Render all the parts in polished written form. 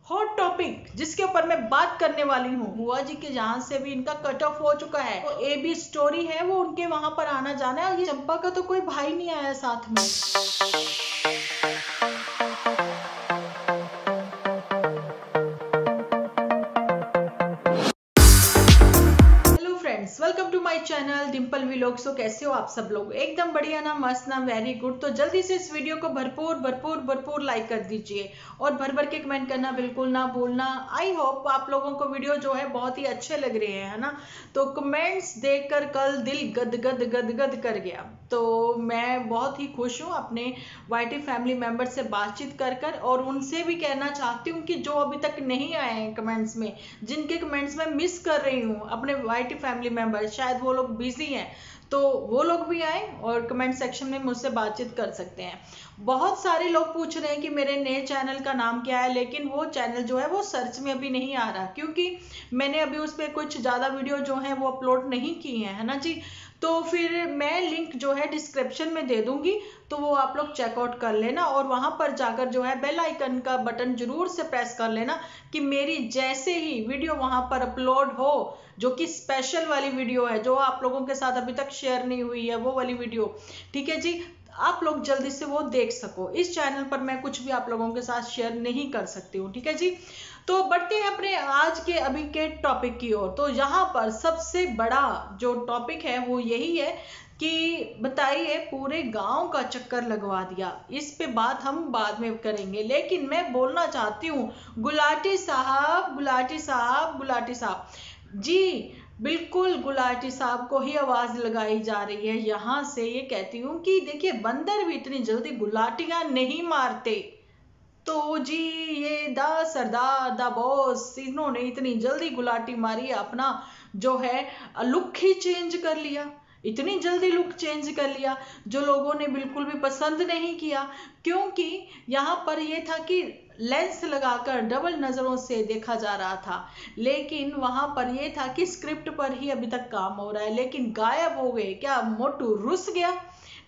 Hot topic जिसके ऊपर मैं बात करने वाली हूँ, बुआ जी के जहाँ से भी इनका कट ऑफ हो चुका है। तो AB स्टोरी है, वो उनके वहां पर आना जाना है। और ये चंपा का तो कोई भाई नहीं आया साथ में। Welcome to my channel Dimple vlogs. तो कैसे हो आप सब लोग? एकदम बढ़िया ना, मस्त ना, वेरी गुड। तो जल्दी से इस वीडियो को भरपूर लाइक कर दीजिए और भर भर के कमेंट करना बिल्कुल ना भूलना। आई होप आप लोगों को वीडियो जो है बहुत ही अच्छे लग रहे हैं, है ना। तो कमेंट्स देखकर कल दिल गद गद गद गद कर गया। तो मैं बहुत ही खुश हूँ अपने YT फैमिली मेंबर से बातचीत कर कर, और उनसे भी कहना चाहती हूँ कि जो अभी तक नहीं आए हैं कमेंट्स में, जिनके कमेंट्स में मिस कर रही हूँ अपने YT फैमिली मेंबर, शायद वो लोग बिजी हैं, तो वो लोग भी आए और कमेंट सेक्शन में मुझसे बातचीत कर सकते हैं। बहुत सारे लोग पूछ रहे हैं कि मेरे नए चैनल का नाम क्या है, लेकिन वो चैनल जो है वो सर्च में अभी नहीं आ रहा, क्योंकि मैंने अभी उस पर कुछ ज़्यादा वीडियो जो है वो अपलोड नहीं की है ना जी। तो फिर मैं लिंक जो है डिस्क्रिप्शन में दे दूंगी, तो वो आप लोग चेकआउट कर लेना और वहां पर जाकर जो है बेल आइकन का बटन जरूर से प्रेस कर लेना कि मेरी जैसे ही वीडियो वहां पर अपलोड हो, जो कि स्पेशल वाली वीडियो है, जो आप लोगों के साथ अभी तक शेयर नहीं हुई है, वो वाली वीडियो, ठीक है जी, आप लोग जल्दी से वो देख सको। इस चैनल पर मैं कुछ भी आप लोगों के साथ शेयर नहीं कर सकती हूँ, ठीक है जी। तो बढ़ते हैं अपने आज के अभी के टॉपिक की ओर। तो यहाँ पर सबसे बड़ा जो टॉपिक है वो यही है कि बताइए, पूरे गांव का चक्कर लगवा दिया। इस पे बात हम बाद में करेंगे, लेकिन मैं बोलना चाहती हूँ, गुलाटी साहब, गुलाटी साहब, गुलाटी साहब जी, बिल्कुल गुलाटी साहब को ही आवाज लगाई जा रही है। यहां से ये कहती हूँ कि देखिए, बंदर भी इतनी जल्दी गुलाटियां नहीं मारते। तो जी, ये दा सरदार, दा बॉस, इन्होंने इतनी जल्दी गुलाटी मारी, अपना जो है लुक ही चेंज कर लिया। इतनी जल्दी लुक चेंज कर लिया जो लोगों ने बिल्कुल भी पसंद नहीं किया, क्योंकि यहाँ पर ये था कि लेंस लगाकर डबल नजरों से देखा जा रहा था, लेकिन वहां पर यह था कि स्क्रिप्ट पर ही अभी तक काम हो रहा है। लेकिन गायब हो गए क्या? मोटू रुस गया,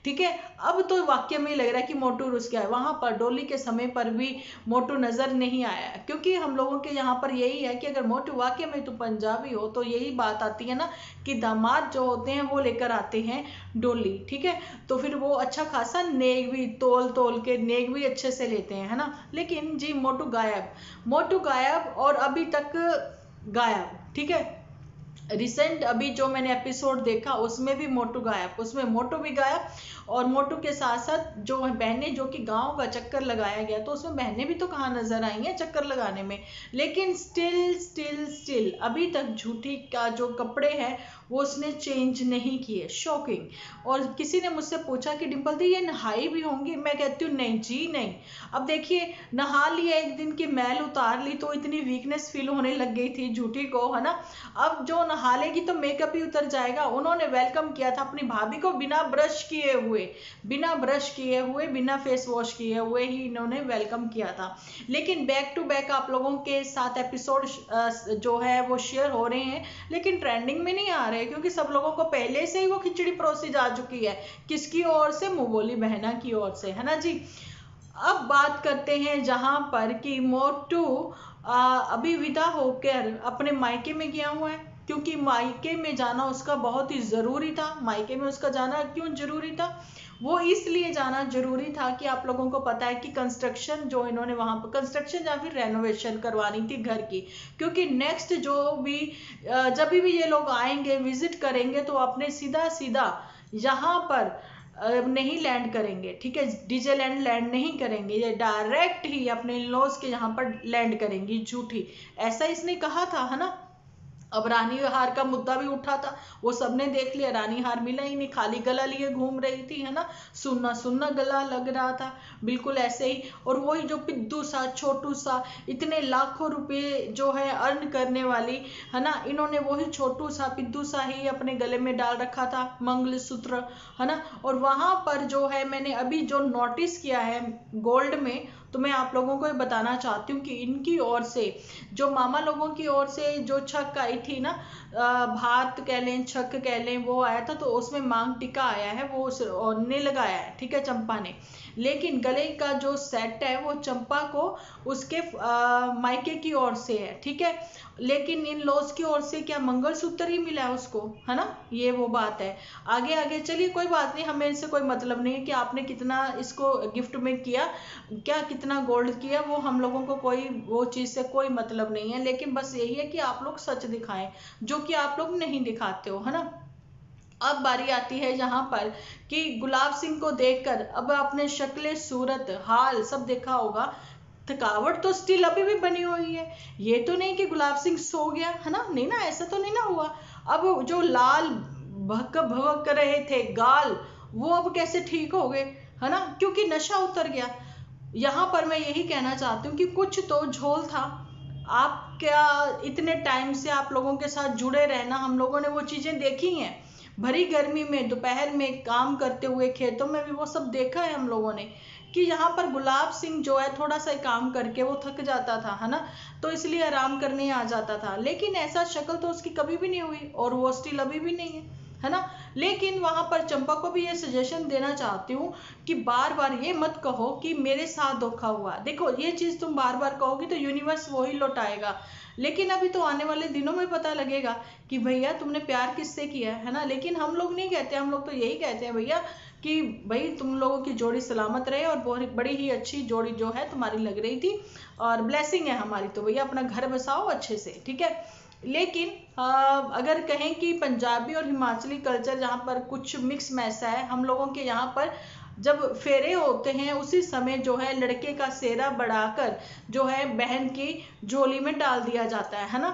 ठीक है। अब तो वाक्य में लग रहा है कि मोटू रुस गया है। वहां पर डोली के समय पर भी मोटू नजर नहीं आया, क्योंकि हम लोगों के यहाँ पर यही है कि अगर मोटू वाक्य में तो पंजाबी हो, तो यही बात आती है ना कि दामाद जो होते हैं वो लेकर आते हैं डोली, ठीक है। तो फिर वो अच्छा खासा नेक भी तोल तोल के नेक भी अच्छे से लेते हैं, है ना। लेकिन जी, मोटू गायब, मोटू गायब, और अभी तक गायब, ठीक है। रिसेंट अभी जो मैंने एपिसोड देखा उसमें भी मोटू गायब, उसमें मोटू भी गायब, और मोटू के साथ साथ जो बहनें, जो कि गांव का चक्कर लगाया गया, तो उसमें बहनें भी तो कहाँ नजर आई हैं चक्कर लगाने में। लेकिन स्टिल स्टिल स्टिल अभी तक झूठी का जो कपड़े हैं वो उसने चेंज नहीं किए। शॉकिंग। और किसी ने मुझसे पूछा कि डिम्पल दी, ये नहाई भी होंगी? मैं कहती हूँ नहीं जी नहीं। अब देखिए, नहा लिया एक दिन की मैल उतार ली तो इतनी वीकनेस फील होने लग गई थी झूठी को, है ना। अब जो नहा लेगी तो मेकअप ही उतर जाएगा। उन्होंने वेलकम किया था अपनी भाभी को बिना ब्रश किए हुए, बिना फेस वॉश किए हुए ही इन्होंने वेलकम किया था। लेकिन बैक टू बैक आप लोगों के साथ एपिसोड जो है वो शेयर हो रहे हैं, लेकिन ट्रेंडिंग में नहीं आ रहे, क्योंकि सब लोगों को पहले से ही वो खिचड़ी परोसी जा चुकी है। किसकी ओर से? मुंह बोली बहना की ओर से, है ना जी। अब बात करते हैं जहां पर कि मोटू अभी विदा होकर अपने मायके में गया हुआ है, क्योंकि मायके में जाना उसका बहुत ही जरूरी था। मायके में उसका जाना क्यों जरूरी था? वो इसलिए जाना जरूरी था कि आप लोगों को पता है कि कंस्ट्रक्शन जो इन्होंने वहां पर कंस्ट्रक्शन या फिर रेनोवेशन करवानी थी घर की, क्योंकि नेक्स्ट जो भी जब भी ये लोग आएंगे, विजिट करेंगे, तो अपने सीधा सीधा यहाँ पर नहीं लैंड करेंगे, ठीक है। डीजे लैंड नहीं करेंगे, ये डायरेक्ट ही अपने लॉज के यहाँ पर लैंड करेंगी झूठी। ऐसा इसने कहा था, है ना। अब रानी हार का मुद्दा भी उठा था, वो सबने देख लिया, रानी हार मिला ही नहीं, खाली गला लिए घूम रही थी, है ना। सुन्ना सुन्ना गला लग रहा था, बिल्कुल ऐसे ही। और वही जो पिद्दू सा, छोटू सा, इतने लाखों रुपए जो है अर्न करने वाली, है ना, इन्होंने वही छोटू सा, पिद्दू सा ही अपने गले में डाल रखा था मंगलसूत्र, है ना। और वहां पर जो है मैंने अभी जो नोटिस किया है गोल्ड में, तो मैं आप लोगों को ये बताना चाहती हूँ कि इनकी ओर से, जो मामा लोगों की ओर से जो छक आई थी ना, भात कह लें, छक कह लें, वो आया था, तो उसमें मांग टिका आया है, वो ने लगाया है, ठीक है, चंपा ने। लेकिन गले का जो सेट है वो चंपा को उसके मायके की ओर से है, ठीक है, लेकिन इन लॉज की ओर से क्या मंगलसूत्र ही मिला है उसको, है ना, ये वो बात है। आगे आगे चलिए, कोई बात नहीं, हमें इससे कोई मतलब नहीं है कि आपने कितना इसको गिफ्ट में किया, क्या कितना गोल्ड किया, वो हम लोगों को कोई वो चीज से कोई मतलब नहीं है, लेकिन बस यही है कि आप लोग सच दिखाएं जो कि आप लोग नहीं दिखाते हो, है ना। अब बारी आती है यहाँ पर कि गुलाब सिंह को देखकर अब आपने शक्ल सूरत हाल सब देखा होगा, थकावट तो स्टिल अभी भी बनी हुई है। ये तो नहीं कि गुलाब सिंह सो गया, है ना, नहीं ना, ऐसा तो नहीं ना हुआ। अब जो लाल भक भक रहे थे गाल, वो अब कैसे ठीक हो गए, है ना, क्योंकि नशा उतर गया। यहाँ पर मैं यही कहना चाहती हूँ कि कुछ तो झोल था। आप क्या इतने टाइम से आप लोगों के साथ जुड़े रहना, हम लोगों ने वो चीजें देखी हैं, भरी गर्मी में दोपहर में काम करते हुए खेतों में भी वो सब देखा है हम लोगों ने, कि यहाँ पर गुलाब सिंह जो है थोड़ा सा काम करके वो थक जाता था, है ना, तो इसलिए आराम करने आ जाता था, लेकिन ऐसा शक्ल तो उसकी कभी भी नहीं हुई और वो स्टिल अभी भी नहीं है ना। लेकिन वहां पर चंपा को भी ये सजेशन देना चाहती हूँ कि बार बार ये मत कहो कि मेरे साथ धोखा हुआ। देखो, ये चीज तुम बार बार कहोगी तो यूनिवर्स वही लौटाएगा, लेकिन अभी तो आने वाले दिनों में पता लगेगा कि भैया तुमने प्यार किससे किया है ना। लेकिन हम लोग नहीं कहते, हम लोग तो यही कहते हैं भैया कि भाई तुम लोगों की जोड़ी सलामत रहे, और बहुत बड़ी ही अच्छी जोड़ी जो है तुम्हारी लग रही थी, और ब्लेसिंग है हमारी, तो भैया अपना घर बसाओ अच्छे से, ठीक है। लेकिन अगर कहें कि पंजाबी और हिमाचली कल्चर जहाँ पर कुछ मिक्स मैसा है, हम लोगों के यहाँ पर जब फेरे होते हैं उसी समय जो है लड़के का सेहरा बढ़ाकर जो है बहन की झोली में डाल दिया जाता है ना,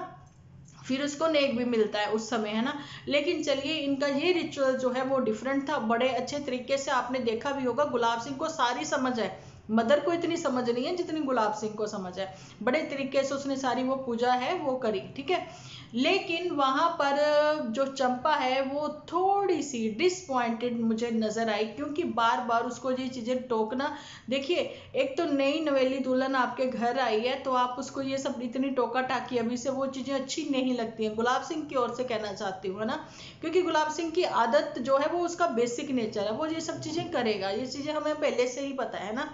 फिर उसको नेक भी मिलता है उस समय, है ना। लेकिन चलिए, इनका ये रिचुअल जो है वो डिफरेंट था, बड़े अच्छे तरीके से आपने देखा भी होगा। गुलाब सिंह को सारी समझ है, मदर को इतनी समझ नहीं है जितनी गुलाब सिंह को समझ है, बड़े तरीके से उसने सारी वो पूजा है वो करी, ठीक है। लेकिन वहां पर जो चंपा है वो थोड़ी सी डिसपॉइंटेड मुझे नजर आई, क्योंकि बार बार उसको ये चीजें टोकना, देखिए एक तो नई नवेली दुल्हन आपके घर आई है तो आप उसको ये सब इतनी टोका टाकी अभी से वो चीजें अच्छी नहीं लगती हैं, गुलाब सिंह की ओर से कहना चाहती हूँ, है ना, क्योंकि गुलाब सिंह की आदत जो है वो उसका बेसिक नेचर है, वो ये सब चीजें करेगा, ये चीजें हमें पहले से ही पता है ना।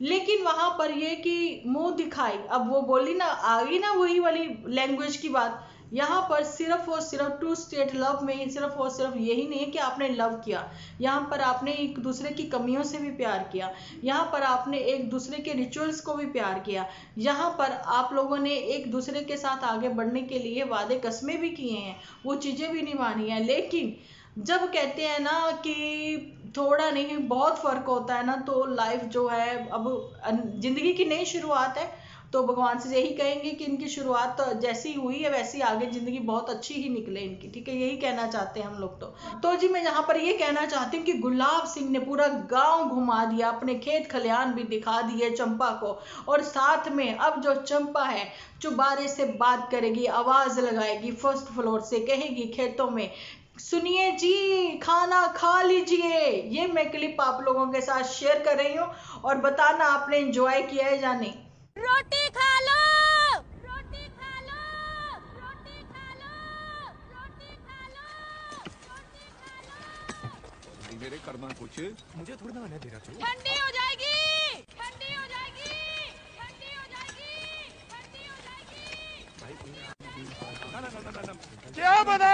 लेकिन वहां पर ये कि मुंह दिखाई, अब वो बोली ना, आ गई ना वही वाली लैंग्वेज की बात। यहाँ पर सिर्फ और सिर्फ टू स्टेट लव में सिर्फ और सिर्फ यही नहीं है कि आपने लव किया, यहाँ पर आपने एक दूसरे की कमियों से भी प्यार किया, यहाँ पर आपने एक दूसरे के रिचुअल्स को भी प्यार किया, यहाँ पर आप लोगों ने एक दूसरे के साथ आगे बढ़ने के लिए वादे कस्में भी किए हैं, वो चीजें भी निभानी है। लेकिन जब कहते हैं ना कि थोड़ा नहीं बहुत फर्क होता है ना, तो लाइफ जो है अब जिंदगी की नई शुरुआत है, तो भगवान से यही कहेंगे कि इनकी शुरुआत तो जैसी हुई है वैसी आगे जिंदगी बहुत अच्छी ही निकले इनकी, ठीक है, यही कहना चाहते हैं हम लोग। तो जी मैं यहाँ पर ये कहना चाहती हूँ कि गुलाब सिंह ने पूरा गांव घुमा दिया, अपने खेत खलियान भी दिखा दिए चंपा को, और साथ में अब जो चंपा है चुबारे से बात करेगी, आवाज लगाएगी, फर्स्ट फ्लोर से कहेगी खेतों में, सुनिए जी खाना खा लीजिए। ये मैं क्लिप आप लोगों के साथ शेयर कर रही हूँ, और बताना आपने एंजॉय किया है या नहीं। रोटी खा लो, रोटी खा लो, रोटी खा लो, रोटी खा लो, रोटी खा लो। मेरे करना कुछ मुझे थोड़ा ना दे रहा। ठंडी हो जाएगी, ठंडी हो जाएगी, ठंडी हो जाएगी, ठंडी हो जाएगी। क्या बना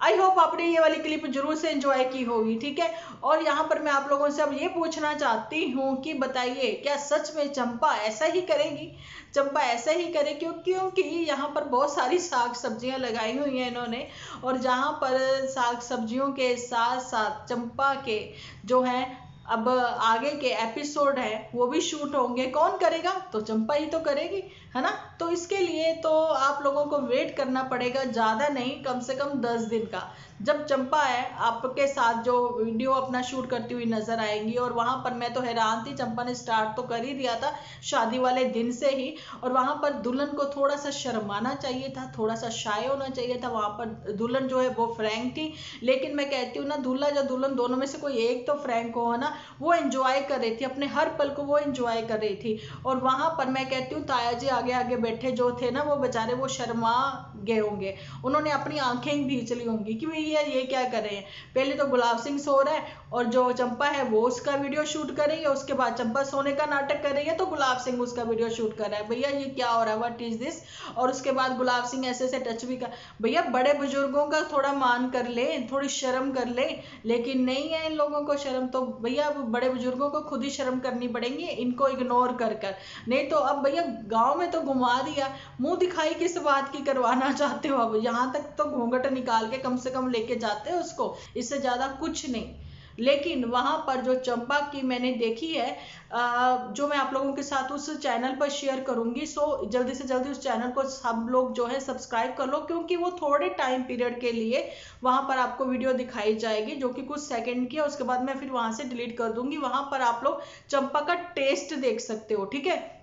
आई होप आपने ये वाली क्लिप जरूर से एंजॉय की होगी, ठीक है। और यहाँ पर मैं आप लोगों से अब ये पूछना चाहती हूँ कि बताइए क्या सच में चंपा ऐसा ही करेगी, चंपा ऐसा ही करे, क्योंकि यहाँ पर बहुत सारी साग सब्जियां लगाई हुई हैं इन्होंने, और जहाँ पर साग सब्जियों के साथ साथ चंपा के जो है अब आगे के एपिसोड है वो भी शूट होंगे, कौन करेगा, तो चंपा ही तो करेगी, है ना। तो इसके लिए तो आप लोगों को वेट करना पड़ेगा, ज्यादा नहीं, कम से कम 10 दिन का, जब चंपा है आपके साथ जो वीडियो अपना शूट करती हुई नजर आएंगी। और वहां पर मैं तो हैरान थी, चंपा ने स्टार्ट तो कर ही दिया था शादी वाले दिन से ही, और वहां पर दुल्हन को थोड़ा सा शर्माना चाहिए था, थोड़ा सा शाय होना चाहिए था, वहां पर दुल्हन जो है वो फ्रैंक थी। लेकिन मैं कहती हूँ ना, दूल्हा या दुल्हन दोनों में से कोई एक तो फ्रैंक हो, है ना, वो एंजॉय कर रही थी, अपने हर पल को वो एंजॉय कर रही थी। और वहां पर मैं कहती हूँ ताया जी आगे आगे बैठे जो थे ना वो बेचारे वो शर्मा गए होंगे, उन्होंने अपनी आंखें ही भींच ली होंगी कि भैया ये क्या कर रहे हैं। पहले तो गुलाब सिंह सो रहा है और जो चंपा है वो उसका वीडियो शूट कर रही है, उसके बाद चंपा सोने का नाटक कर रही है तो गुलाब सिंह उसका वीडियो शूट कर रहा है। भैया ये क्या हो रहा है, व्हाट इज दिस। और उसके बाद गुलाब सिंह ऐसे ऐसे टच भी कर, भैया बड़े बुजुर्गों का थोड़ा मान कर ले, थोड़ी शर्म कर ले, लेकिन नहीं है इन लोगों को शर्म। तो भैया बड़े बुजुर्गों को खुद ही शर्म करनी पड़ेगी, इनको इग्नोर कर कर। नहीं तो अब भैया गांव में तो घुमा दिया, मुंह दिखाई किस बात की करवाना चाहते हो। अब यहाँ तक तो घूंघट निकाल के कम से कम लेके जाते हो उसको, इससे ज्यादा कुछ नहीं। लेकिन वहां पर जो चंपा की मैंने देखी है, जो मैं आप लोगों के साथ उस चैनल पर शेयर करूंगी, सो जल्दी से जल्दी उस चैनल को सब लोग जो है सब्सक्राइब कर लो, क्योंकि वो थोड़े टाइम पीरियड के लिए वहां पर आपको वीडियो दिखाई जाएगी जो कि कुछ सेकंड की है, उसके बाद मैं फिर वहां से डिलीट कर दूंगी। वहां पर आप लोग चंपा का टेस्ट देख सकते हो, ठीक है,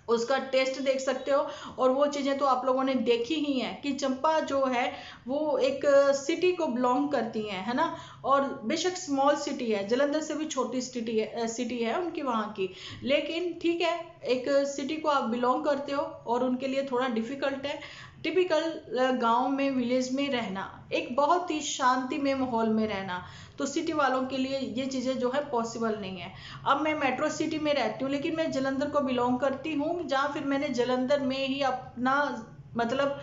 उसका टेस्ट देख सकते हो। और वो चीजें तो आप लोगों ने देखी ही है कि चंपा जो है वो एक सिटी को बिलोंग करती है ना, और बेशक स्मॉल सिटी है, जलंधर से भी छोटी सिटी है उनकी वहां की, लेकिन ठीक है, एक सिटी को आप बिलोंग करते हो और उनके लिए थोड़ा डिफिकल्ट है टिपिकल गांव में, विलेज में रहना, एक बहुत ही शांति में माहौल में रहना। तो सिटी वालों के लिए ये चीजें जो है पॉसिबल नहीं है। अब मैं मेट्रो सिटी में रहती हूँ, लेकिन मैं जलंधर को बिलोंग करती हूँ, जहाँ फिर मैंने जलंधर में ही अपना मतलब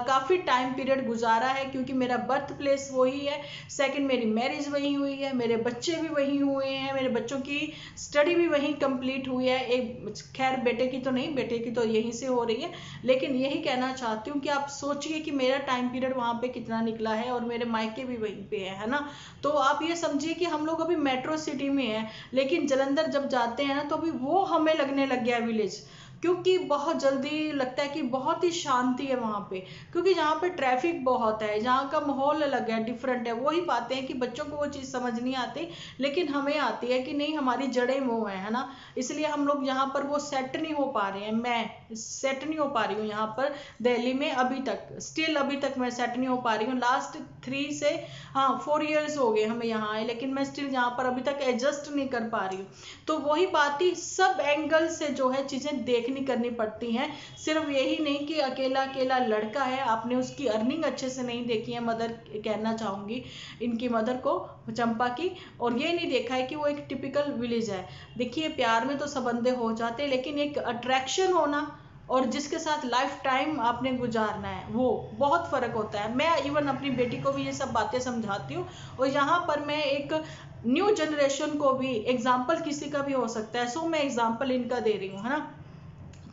काफी टाइम पीरियड गुजारा है, क्योंकि मेरा बर्थ प्लेस वही है, सेकंड मेरी मैरिज वही हुई है, मेरे बच्चे भी वही हुए हैं, मेरे बच्चों की स्टडी भी वहीं कंप्लीट हुई है। एक खैर बेटे की तो नहीं, बेटे की तो यहीं से हो रही है, लेकिन यही कहना चाहती हूँ कि आप सोचिए कि मेरा टाइम पीरियड वहां पे कितना निकला है, और मेरे मायके भी वहीं पे है ना। तो आप ये समझिए कि हम लोग अभी मेट्रो सिटी में है, लेकिन जलंधर जब जाते हैं ना तो अभी वो हमें लगने लग गया विलेज, क्योंकि बहुत जल्दी लगता है कि बहुत ही शांति है वहां पे, क्योंकि जहाँ पे ट्रैफिक बहुत है, जहाँ का माहौल अलग है, डिफरेंट है। वही बातें हैं कि बच्चों को वो चीज समझ नहीं आती, लेकिन हमें आती है कि नहीं, हमारी जड़ें वो है ना, इसलिए हम लोग यहाँ पर वो सेट नहीं हो पा रहे हैं। मैं सेट नहीं हो पा रही हूँ यहाँ पर दिल्ली में, अभी तक स्टिल अभी तक मैं सेट नहीं हो पा रही हूँ। लास्ट 3 से 4 इयर्स हो गए हमें यहाँ आए, लेकिन मैं स्टिल यहाँ पर अभी तक एडजस्ट नहीं कर पा रही हूँ। तो वही बात ही, सब एंगल से जो है चीजें देखनी करनी पड़ती हैं। सिर्फ यही नहीं कि अकेला अकेला लड़का है, आपने उसकी अर्निंग अच्छे से नहीं देखी है, मदर कहना चाहूंगी इनकी मदर को, चंपा की, और ये नहीं देखा है कि वो एक टिपिकल विलेज है। देखिए प्यार में तो सब बंदे हो जाते हैं, लेकिन एक अट्रैक्शन होना और जिसके साथ लाइफ टाइम आपने गुजारना है, वो बहुत फर्क होता है। मैं इवन अपनी बेटी को भी ये सब बातें समझाती हूँ, और यहाँ पर मैं एक न्यू जनरेशन को भी, एग्जाम्पल किसी का भी हो सकता है, सो मैं एग्जाम्पल इनका दे रही हूँ, है ना।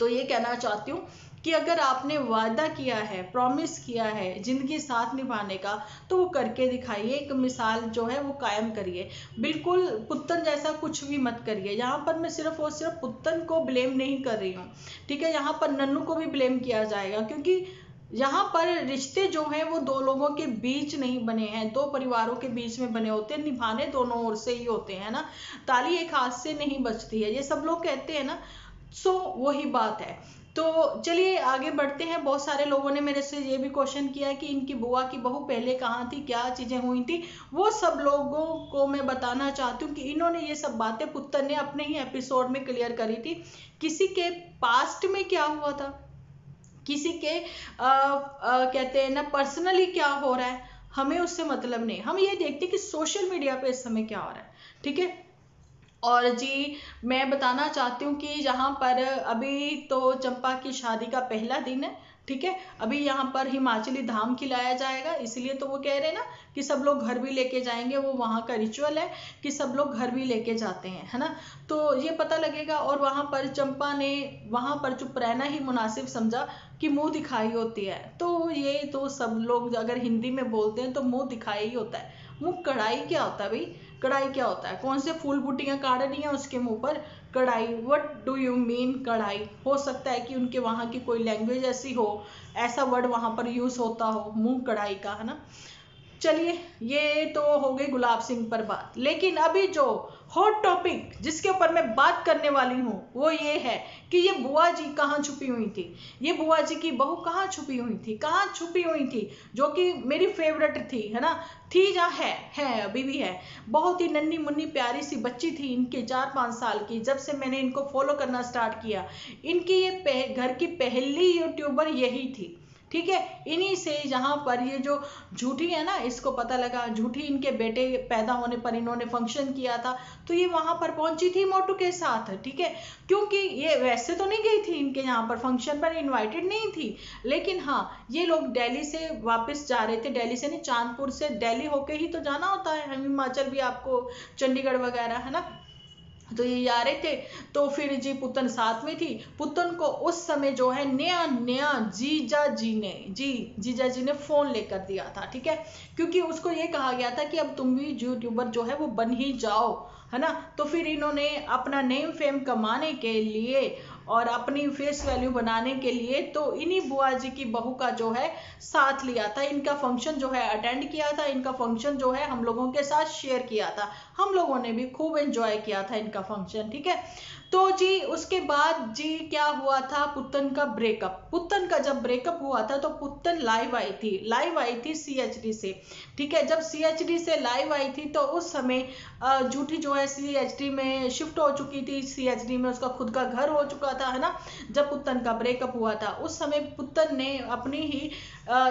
तो ये कहना चाहती हूँ कि अगर आपने वादा किया है, प्रॉमिस किया है जिंदगी साथ निभाने का, तो वो करके दिखाइए, एक मिसाल जो है वो कायम करिए। बिल्कुल पुत्तन जैसा कुछ भी मत करिए। यहाँ पर मैं सिर्फ और सिर्फ पुत्तन को ब्लेम नहीं कर रही हूँ, ठीक है, यहाँ पर नन्नू को भी ब्लेम किया जाएगा, क्योंकि यहाँ पर रिश्ते जो हैं वो दो लोगों के बीच नहीं बने हैं, दो परिवारों के बीच में बने होते हैं, निभाने दोनों ओर से ही होते हैं ना, ताली एक हाथ से नहीं बजती है, ये सब लोग कहते हैं ना। सो वही बात है। तो चलिए आगे बढ़ते हैं। बहुत सारे लोगों ने मेरे से ये भी क्वेश्चन किया कि इनकी बुआ की बहू पहले कहाँ थी, क्या चीजें हुई थी। वो सब लोगों को मैं बताना चाहती हूँ कि इन्होंने ये सब बातें पुत्तर ने अपने ही एपिसोड में क्लियर करी थी। किसी के पास्ट में क्या हुआ था, किसी के कहते हैं ना पर्सनली क्या हो रहा है, हमें उससे मतलब नहीं। हम ये देखते हैं कि सोशल मीडिया पे इस समय क्या हो रहा है, ठीक है। और जी मैं बताना चाहती हूँ कि यहाँ पर अभी तो चंपा की शादी का पहला दिन है, ठीक है। अभी यहाँ पर हिमाचली धाम खिलाया जाएगा, इसलिए तो वो कह रहे हैं ना कि सब लोग घर भी लेके जाएंगे, वो वहाँ का रिचुअल है कि सब लोग घर भी लेके जाते हैं, है ना। तो ये पता लगेगा। और वहाँ पर चंपा ने वहाँ पर चुप रहना ही मुनासिब समझा कि मुंह दिखाई होती है। तो ये तो सब लोग अगर हिंदी में बोलते हैं तो मुंह दिखाई ही होता है। मुंह कढ़ाई क्या होता है भाई, कढ़ाई क्या होता है, कौन से फूल बूटियां काटनी है उसके मुंह पर कढ़ाई, व्हाट डू यू मीन कढ़ाई। हो सकता है कि उनके वहां की कोई लैंग्वेज ऐसी हो, ऐसा वर्ड वहां पर यूज होता हो, मुंह कढ़ाई का, है ना। चलिए ये तो हो गई गुलाब सिंह पर बात, लेकिन अभी जो हॉट टॉपिक जिसके ऊपर मैं बात करने वाली हूँ वो ये है कि ये बुआ जी कहाँ छुपी हुई थी, ये बुआ जी की बहू कहाँ छुपी हुई थी, कहाँ छुपी हुई थी, जो कि मेरी फेवरेट थी, है ना, थी या है अभी भी है। बहुत ही नन्ही मुन्नी प्यारी सी बच्ची थी इनके, 4-5 साल की। जब से मैंने इनको फॉलो करना स्टार्ट किया, इनकी ये घर की पहली यूट्यूबर यही थी, ठीक है। इन्हीं से यहाँ पर ये जो झूठी है ना, इसको पता लगा, झूठी इनके बेटे पैदा होने पर इन्होंने फंक्शन किया था, तो ये वहां पर पहुंची थी मोटू के साथ, ठीक है। क्योंकि ये वैसे तो नहीं गई थी इनके यहाँ पर फंक्शन पर, इनवाइटेड नहीं थी, लेकिन हाँ ये लोग दिल्ली से वापस जा रहे थे, दिल्ली से नहीं, चांदपुर से, दिल्ली होके ही तो जाना होता है, हिमाचल भी आपको, चंडीगढ़ वगैरह, है ना। तो ये आ रहे थे, तो फिर जी पुतन साथ में थी। पुतन को उस समय जो है नया नया जीजा जी ने फोन लेकर दिया था, ठीक है, क्योंकि उसको ये कहा गया था कि अब तुम भी यूट्यूबर जो है वो बन ही जाओ, है ना। तो फिर इन्होंने अपना नेम फेम कमाने के लिए और अपनी फेस वैल्यू बनाने के लिए तो इन्हीं बुआ जी की बहू का जो है साथ लिया था, इनका फंक्शन जो है अटेंड किया था, इनका फंक्शन जो है हम लोगों के साथ शेयर किया था, हम लोगों ने भी खूब एंजॉय किया था इनका फंक्शन, ठीक है। तो जी उसके बाद जी क्या हुआ था, पुतन का ब्रेकअप, पुतन का जब ब्रेकअप हुआ था तो पुतन लाइव आई थी CHD से, ठीक है। जब CHD से लाइव आई थी तो उस समय झूठी जो है CHD में शिफ्ट हो चुकी थी, CHD में उसका खुद का घर हो चुका था, है ना। जब पुतन का ब्रेकअप हुआ था उस समय पुतन ने अपनी ही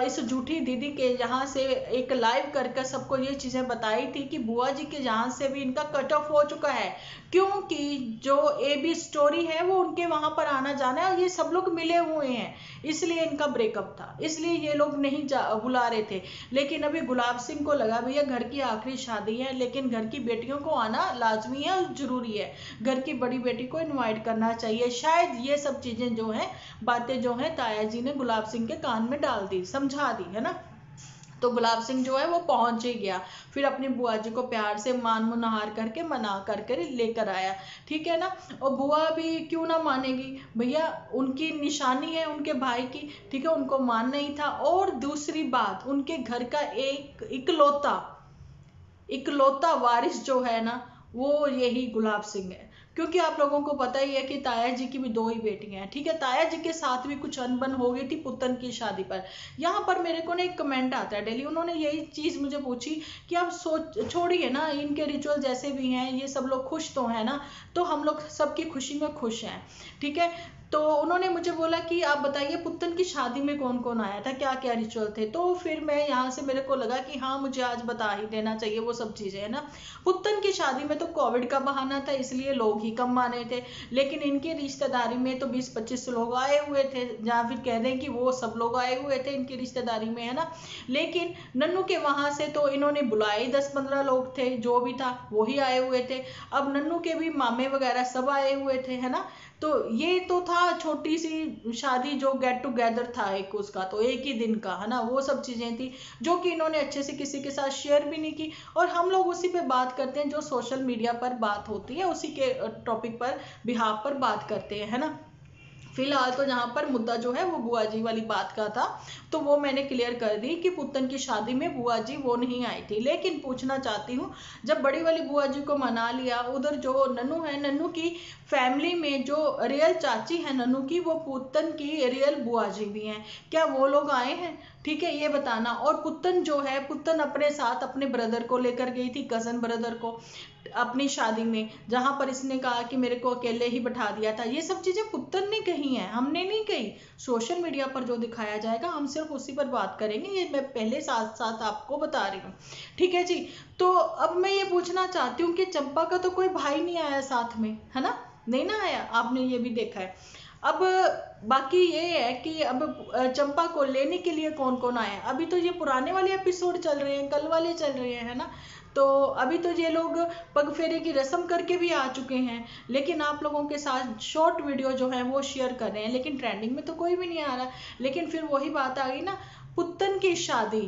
इस झूठी दीदी के यहाँ से एक लाइव करके सबको ये चीजें बताई थी कि बुआ जी के यहाँ से भी इनका कट ऑफ हो चुका है, क्योंकि जो AB स्टोरी है वो उनके वहां पर आना जाना है और ये सब लोग मिले हुए हैं, इसलिए इनका ब्रेकअप था, इसलिए ये लोग नहीं बुला रहे थे। लेकिन अभी गुलाब सिंह को लगा भैया घर की आखिरी शादी है, लेकिन घर की बेटियों को आना लाजमी है और जरूरी है, घर की बड़ी बेटी को इनवाइट करना चाहिए। शायद ये सब चीजें जो है, बातें जो है ताया जी ने गुलाब सिंह के कान में डाल दी, समझा दी, है ना। तो गुलाब सिंह जो है वो पहुंच ही गया, फिर अपनी बुआ जी को प्यार से मान मुनहार करके मना करके लेकर आया, ठीक है ना। और बुआ भी क्यों ना मानेगी भैया, उनकी निशानी है उनके भाई की, ठीक है, उनको मानना ही था। और दूसरी बात, उनके घर का एक इकलौता वारिस जो है ना वो यही गुलाब सिंह है, क्योंकि आप लोगों को पता ही है कि ताया जी की भी 2 ही बेटियां हैं, ठीक है। ताया जी के साथ भी कुछ अनबन हो गई थी पुतन की शादी पर। यहाँ पर मेरे को ना एक कमेंट आता है डेली, उन्होंने यही चीज मुझे पूछी कि आप सोच छोड़िए ना, इनके रिचुअल जैसे भी हैं, ये सब लोग खुश तो है ना, तो हम लोग सबकी खुशी में खुश हैं, ठीक है। तो उन्होंने मुझे बोला कि आप बताइए पुतन की शादी में कौन कौन आया था, क्या क्या रिचुअल थे। तो फिर मैं यहाँ से मेरे को लगा कि हाँ मुझे आज बता ही देना चाहिए वो सब चीजें, है ना। पुतन की शादी में तो कोविड का बहाना था, इसलिए लोग ही कम आने थे, लेकिन इनकी रिश्तेदारी में तो 20-25 लोग आए हुए थे, या फिर कह दें कि वो सब लोग आए हुए थे इनकी रिश्तेदारी में, है ना। लेकिन नन्नू के वहां से तो इन्होंने बुलाए 10-15 लोग थे, जो भी था वो ही आए हुए थे। अब नन्नू के भी मामे वगैरह सब आए हुए थे, है ना। तो ये तो था छोटी सी शादी, जो गेट टुगेदर था एक उसका, तो एक ही दिन का, है ना, वो सब चीजें थी जो कि इन्होंने अच्छे से किसी के साथ शेयर भी नहीं की। और हम लोग उसी पे बात करते हैं जो सोशल मीडिया पर बात होती है, उसी के टॉपिक पर, बिहाफ पर बात करते हैं, है ना। फिलहाल तो जहां पर मुद्दा जो है वो बुआ जी वाली बात का था, तो वो मैंने क्लियर कर दी कि पुतन की शादी में बुआ जी वो नहीं आई थी। लेकिन पूछना चाहती हूँ, जब बड़ी वाली बुआ जी को मना लिया, उधर जो नन्नू है, नन्नू की फैमिली में जो रियल चाची है नन्नू की, वो पुतन की रियल बुआ जी भी हैं, क्या वो लोग आए हैं, ठीक है, ये बताना। और पुतन जो है, पुतन अपने साथ अपने ब्रदर को लेकर गई थी, कजन ब्रदर को, अपनी शादी में, जहां पर इसने कहा कि मेरे को अकेले ही बैठा दिया था। ये सब चीजें पुतन ने कही हैं, हमने नहीं कही। सोशल मीडिया पर जो दिखाया जाएगा हम सिर्फ उसी पर बात करेंगे, ये मैं पहले साथ साथ आपको बता रही हूँ, ठीक है जी। तो अब मैं ये पूछना चाहती हूँ कि चंपा का तो कोई भाई नहीं आया साथ में, है ना, नहीं ना आया, आपने ये भी देखा है। अब बाकी ये है कि अब चंपा को लेने के लिए कौन कौन आया। अभी तो ये पुराने वाले एपिसोड चल रहे हैं, कल वाले चल रहे हैं, है ना। तो अभी तो ये लोग पग फेरे की रस्म करके भी आ चुके हैं, लेकिन आप लोगों के साथ शॉर्ट वीडियो जो है वो शेयर कर रहे हैं, लेकिन ट्रेंडिंग में तो कोई भी नहीं आ रहा। लेकिन फिर वही बात आ गई ना, पुतन की शादी,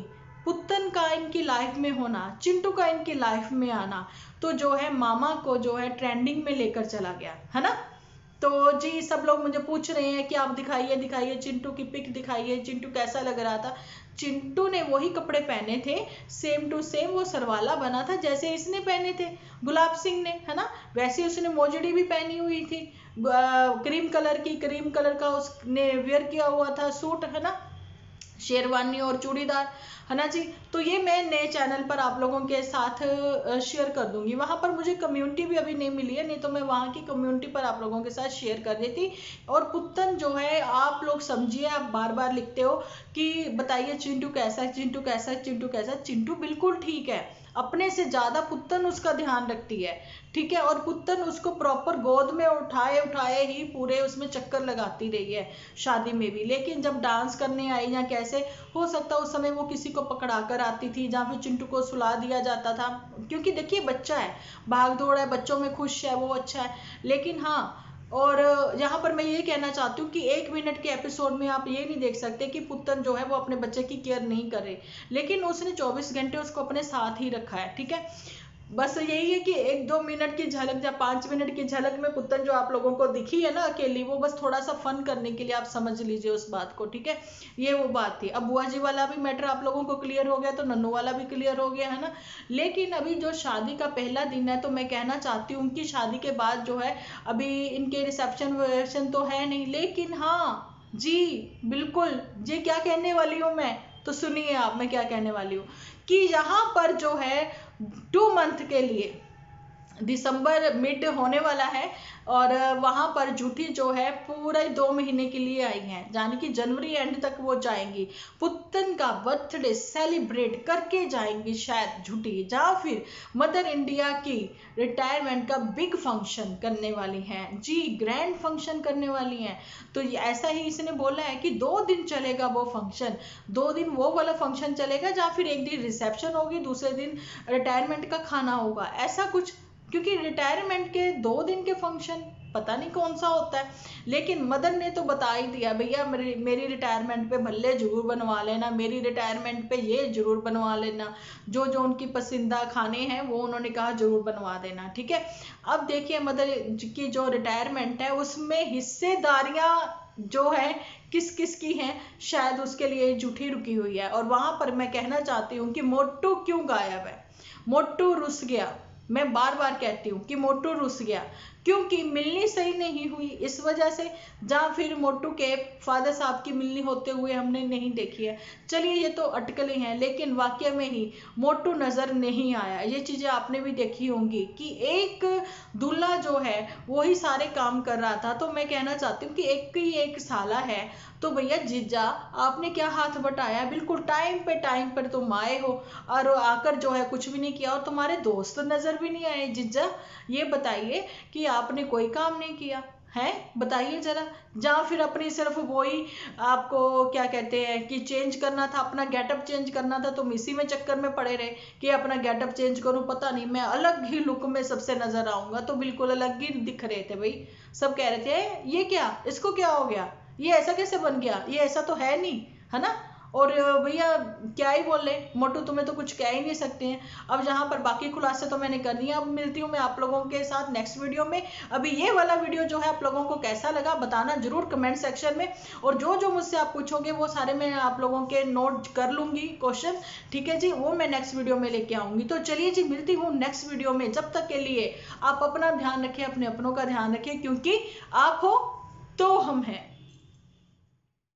पुतन का इनकी लाइफ में होना, चिंटू का इनकी लाइफ में आना, तो जो है मामा को जो है ट्रेंडिंग में लेकर चला गया, है ना। तो जी सब लोग मुझे पूछ रहे हैं कि आप दिखाइए चिंटू की पिक दिखाइए, चिंटू कैसा लग रहा था। चिंटू ने वही कपड़े पहने थे, सेम टू सेम वो सरवाला बना था जैसे इसने पहने थे गुलाब सिंह ने, है ना। वैसे उसने मोजड़ी भी पहनी हुई थी क्रीम कलर की, क्रीम कलर का उसने वेयर किया हुआ था सूट, है ना, शेरवानी और चूड़ीदार, है ना जी। तो ये मैं नए चैनल पर आप लोगों के साथ शेयर कर दूंगी। वहां पर मुझे कम्युनिटी भी अभी नहीं मिली है, नहीं तो मैं वहां की कम्युनिटी पर आप लोगों के साथ शेयर कर देती। और पुत्तन जो है, आप लोग समझिए, आप बार बार लिखते हो कि बताइए चिंटू कैसा है, चिंटू कैसा है, चिंटू कैसा है। चिंटू बिल्कुल ठीक है, अपने से ज्यादा पुत्तन उसका ध्यान रखती है, ठीक है। और पुत्तन उसको प्रॉपर गोद में उठाए उठाए ही पूरे उसमें चक्कर लगाती रही है शादी में भी। लेकिन जब डांस करने आई या कैसे, हो सकता उस समय वो किसी को पकड़ा कर आती थी, या फिर चिंटू को सुला दिया जाता था, क्योंकि देखिए बच्चा है, भाग दौड़ है, बच्चों में खुश है, वो अच्छा है। लेकिन हाँ, और यहाँ पर मैं ये कहना चाहती हूँ कि 1 मिनट के एपिसोड में आप ये नहीं देख सकते कि पुत्तन जो है वो अपने बच्चे की केयर नहीं कर रही, लेकिन उसने 24 घंटे उसको अपने साथ ही रखा है, ठीक है। बस यही है कि 1-2 मिनट की झलक या 5 मिनट की झलक में पुत्तन जो आप लोगों को दिखी है ना अकेली, वो बस थोड़ा सा फन करने के लिए आप समझ लीजिए उस बात को, ठीक है। ये वो बात थी। अब बुआ जी वाला भी मैटर आप लोगों को क्लियर हो गया, तो नन्नू वाला भी क्लियर हो गया, है ना। लेकिन अभी जो शादी का पहला दिन है, तो मैं कहना चाहती हूँ उनकी शादी के बाद जो है, अभी इनके रिसेप्शन वेसेप्शन तो है नहीं, लेकिन हाँ जी बिल्कुल, ये क्या कहने वाली हूँ मैं, तो सुनिए आप मैं क्या कहने वाली हूँ, कि यहाँ पर जो है 2 मंथ के लिए दिसंबर मिड होने वाला है, और वहां पर झूठी जो है पूरा 2 महीने के लिए आई हैं, यानी कि जनवरी एंड तक वो जाएंगी। पुत्तन का बर्थडे सेलिब्रेट करके जाएंगी शायद झूठी, या फिर मदर इंडिया की रिटायरमेंट का बिग फंक्शन करने वाली हैं जी, ग्रैंड फंक्शन करने वाली हैं। तो ऐसा ही इसने बोला है कि 2 दिन चलेगा वो फंक्शन, 2 दिन वो वाला फंक्शन चलेगा, या फिर एक दिन रिसेप्शन होगी, दूसरे दिन रिटायरमेंट का खाना होगा, ऐसा कुछ। क्योंकि रिटायरमेंट के 2 दिन के फंक्शन पता नहीं कौन सा होता है, लेकिन मदर ने तो बता ही दिया, भैया मेरी रिटायरमेंट पे भल्ले जरूर बनवा लेना, मेरी रिटायरमेंट पे ये जरूर बनवा लेना, जो जो उनकी पसंदीदा खाने हैं वो उन्होंने कहा जरूर बनवा देना, ठीक है। अब देखिए मदर की जो रिटायरमेंट है उसमें हिस्सेदारियां जो है किस किस की हैं, शायद उसके लिए झूठी रुकी हुई है। और वहां पर मैं कहना चाहती हूँ कि मोटू क्यों गायब है, मोटू रुस गया। मैं बार बार कहती हूँ कि मोटू रुस गया, क्योंकि मिलनी सही नहीं हुई इस वजह से, जहाँ फिर मोटू के फादर साहब की मिलनी होते हुए हमने नहीं देखी है। चलिए ये तो अटकलें हैं, लेकिन वाकई में ही मोटू नजर नहीं आया। ये चीजें आपने भी देखी होंगी कि एक दूल्हा जो है वो ही सारे काम कर रहा था। तो मैं कहना चाहती हूँ कि एक साला है, तो भैया जीजा आपने क्या हाथ बटाया, बिल्कुल टाइम पर तुम आए हो, और आकर जो है कुछ भी नहीं किया, और तुम्हारे दोस्त नजर भी नहीं आए। जीजा ये बताइए कि आपने कोई काम नहीं किया है, बताइए जरा। जहाँ फिर अपनी सिर्फ वही आपको क्या कहते हैं कि चेंज करना था, अपना गेटअप चेंज करना था, तुम इसी में चक्कर में पड़े रहे कि अपना गेटअप चेंज करूं, पता नहीं मैं अलग ही लुक में सबसे नजर आऊंगा। तो बिल्कुल अलग ही दिख रहे थे भाई, सब कह रहे थे ये क्या, इसको क्या हो गया, ये ऐसा कैसे बन गया, ये ऐसा तो है नहीं, है ना। और भैया क्या ही बोल रहे, मोटू तुम्हें तो कुछ कह ही नहीं सकते हैं। अब जहां पर बाकी खुलासे तो मैंने कर दिए, अब मिलती हूँ मैं आप लोगों के साथ नेक्स्ट वीडियो में। अभी ये वाला वीडियो जो है आप लोगों को कैसा लगा बताना जरूर कमेंट सेक्शन में, और जो जो मुझसे आप पूछोगे वो सारे मैं आप लोगों के नोट कर लूंगी क्वेश्चन, ठीक है जी, वो मैं नेक्स्ट वीडियो में लेके आऊंगी। तो चलिए जी मिलती हूँ नेक्स्ट वीडियो में, जब तक के लिए आप अपना ध्यान रखें, अपने अपनों का ध्यान रखें, क्योंकि आप हो तो हम हैं।